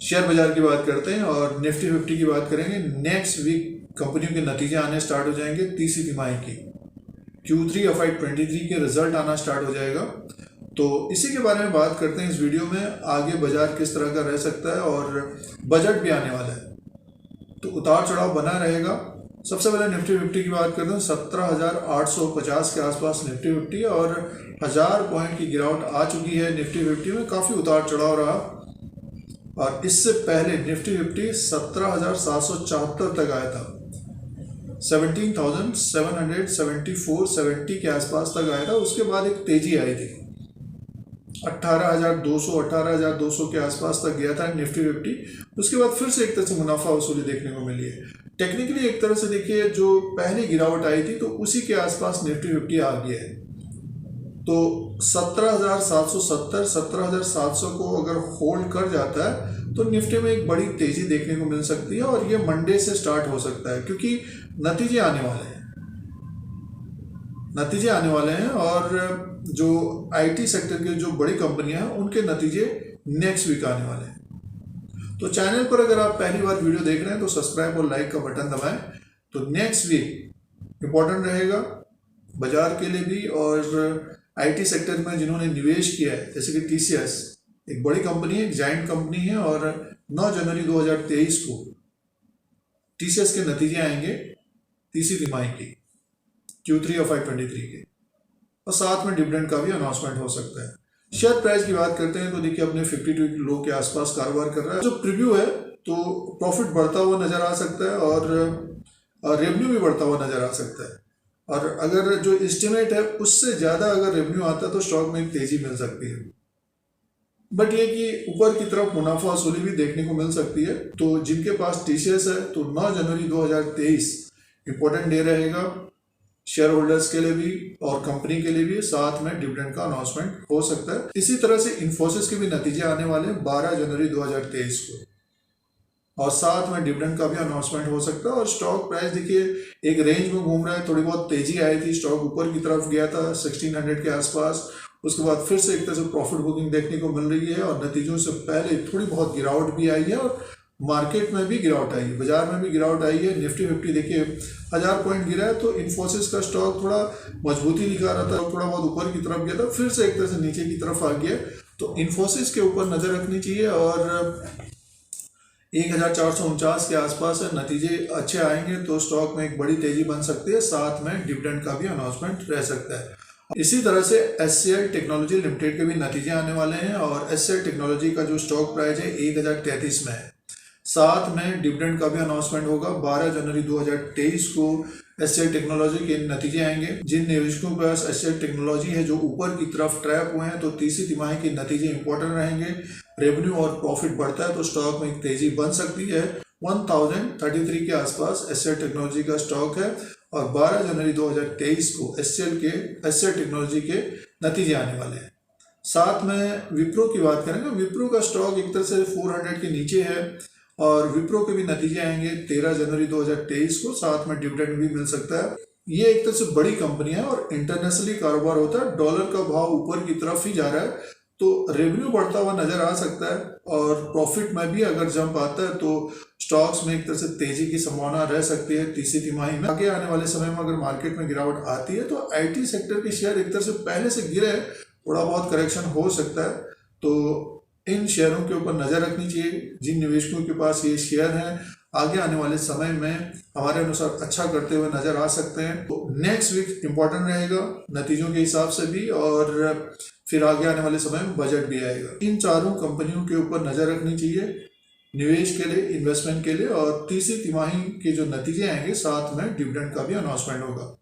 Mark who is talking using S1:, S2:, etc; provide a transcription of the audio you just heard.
S1: Share बाजार की बात करते हैं और निफ्टी 50 की बात करेंगे। नेक्स्ट वीक कंपनियों के नतीजे आने स्टार्ट हो जाएंगे। तीसरी तिमाही की Q3 FY23 के रिजल्ट आना स्टार्ट हो जाएगा। तो इसी के बारे में बात करते हैं इस वीडियो में। आगे बाजार किस तरह का रह सकता है और बजट भी आने वाला है, तो उतार चढ़ाव बना रहेगा। सबसे पहले निफ्टी 50 की बात करते हैं। 17,850 के आसपास निफ्टी 50 और 1000 पॉइंट की गिरावट आ चुकी है निफ्टी 50 में। काफ़ी उतार चढ़ाव रहा और इससे पहले निफ्टी 50 17,774 तक आया था। 17,774-70 के आसपास तक आया था। उसके बाद एक तेजी आई थी, 18,200 के आसपास तक गया था निफ्टी 50। उसके बाद फिर से एक तरह से मुनाफा वसूली देखने को मिली है। टेक्निकली एक तरह से देखिए, जो पहली गिरावट आई थी तो उसी के आसपास निफ्टी 50 आ गया है। तो 17,770 17,700 को अगर होल्ड कर जाता है तो निफ्टी में एक बड़ी तेजी देखने को मिल सकती है और ये मंडे से स्टार्ट हो सकता है, क्योंकि नतीजे आने वाले हैं और जो आईटी सेक्टर के जो बड़ी कंपनियां हैं उनके नतीजे नेक्स्ट वीक आने वाले हैं। तो चैनल पर अगर आप पहली बार वीडियो देख रहे हैं तो सब्सक्राइब और लाइक का बटन दबाएं। तो नेक्स्ट वीक इम्पोर्टेंट रहेगा बाजार के लिए भी, और आईटी सेक्टर में जिन्होंने निवेश किया है, जैसे कि टीसीएस एक बड़ी कंपनी है, एक जाइंट कंपनी है, और 9 जनवरी 2023 को टीसीएस के नतीजे आएंगे तीसरी तिमाही की Q3 FY23 के, और साथ में डिविडेंड का भी अनाउंसमेंट हो सकता है। शेयर प्राइस की बात करते हैं तो देखिए अपने 52 लो के आसपास कारोबार कर रहा है। जो प्रीव्यू है तो प्रॉफिट बढ़ता हुआ नजर आ सकता है और रेवेन्यू भी बढ़ता हुआ नजर आ सकता है, और अगर जो एस्टिमेट है उससे ज़्यादा अगर रेवेन्यू आता है तो स्टॉक में एक तेजी मिल सकती है। बट ये कि ऊपर की तरफ मुनाफा वसूली भी देखने को मिल सकती है। तो जिनके पास टीसीएस है तो 9 जनवरी 2023 इंपॉर्टेंट डे रहेगा शेयर होल्डर्स के लिए भी और कंपनी के लिए भी। साथ में डिविडेंड का अनाउंसमेंट हो सकता है। इसी तरह से इन्फोसिस के भी नतीजे आने वाले हैं 12 जनवरी 2023 को, और साथ में डिविडेंड का भी अनाउंसमेंट हो सकता है। और स्टॉक प्राइस देखिए एक रेंज में घूम रहा है। थोड़ी बहुत तेजी आई थी, स्टॉक ऊपर की तरफ गया था 1600 के आसपास। उसके बाद फिर से एक तरह से प्रॉफिट बुकिंग देखने को मिल रही है, और नतीजों से पहले थोड़ी बहुत गिरावट भी आई है और मार्केट में भी गिरावट आई है, बाजार में भी गिरावट आई है। निफ्टी 50 देखिए 1000 पॉइंट गिरा है, तो इन्फोसिस का स्टॉक थोड़ा मजबूती दिखा रहा था, थोड़ा बहुत ऊपर की तरफ गया था, फिर से एक तरह से नीचे की तरफ आ गया। तो इन्फोसिस के ऊपर नजर रखनी चाहिए, और 1449 के आसपास नतीजे अच्छे आएंगे तो स्टॉक में एक बड़ी तेजी बन सकती है। साथ में डिविडेंड का भी अनाउंसमेंट रह सकता है। इसी तरह से HCL टेक्नोलॉजी लिमिटेड के भी नतीजे आने वाले हैं, और HCL टेक्नोलॉजी का जो स्टॉक प्राइस है 1033 में है। साथ में डिविडेंड का भी अनाउंसमेंट होगा 12 जनवरी 2023 को। HCL टेक्नोलॉजी के नतीजे आएंगे। जिन निवेशकों के पास HCL टेक्नोलॉजी है जो ऊपर की तरफ ट्रैप हुए हैं, तो तीसरी तिमाही के नतीजे इंपॉर्टेंट रहेंगे। रेवेन्यू और प्रॉफिट बढ़ता है तो स्टॉक में एक तेजी बन सकती है। 1033 के आसपास HCL टेक्नोलॉजी का स्टॉक है, और 12 जनवरी 2023 को HCL टेक्नोलॉजी के नतीजे आने वाले हैं। साथ में विप्रो की बात करेंगे। विप्रो का स्टॉक एक तरह से 400 के नीचे है, और विप्रो के भी नतीजे आएंगे 13 जनवरी 2023 को। साथ में डिविडेंड भी मिल सकता है। ये एक तरह से बड़ी कंपनी है और इंटरनेशनली कारोबार होता है। डॉलर का भाव ऊपर की तरफ ही जा रहा है, तो रेवेन्यू बढ़ता हुआ नजर आ सकता है, और प्रॉफिट में भी अगर जंप आता है तो स्टॉक्स में एक तरह से तेजी की संभावना रह सकती है तीसरी तिमाही में। आगे आने वाले समय में अगर मार्केट में गिरावट आती है तो आईटी सेक्टर के शेयर एक तरह से पहले से गिरे, थोड़ा बहुत करेक्शन हो सकता है। तो इन शेयरों के ऊपर नजर रखनी चाहिए। जिन निवेशकों के पास ये शेयर हैं आगे आने वाले समय में हमारे अनुसार अच्छा करते हुए नजर आ सकते हैं। तो नेक्स्ट वीक इंपॉर्टेंट रहेगा नतीजों के हिसाब से भी, और फिर आगे आने वाले समय में बजट भी आएगा। इन चारों कंपनियों के ऊपर नजर रखनी चाहिए निवेश के लिए, इन्वेस्टमेंट के लिए, और तीसरी तिमाही के जो नतीजे आएंगे साथ में डिविडेंड का भी अनाउंसमेंट होगा।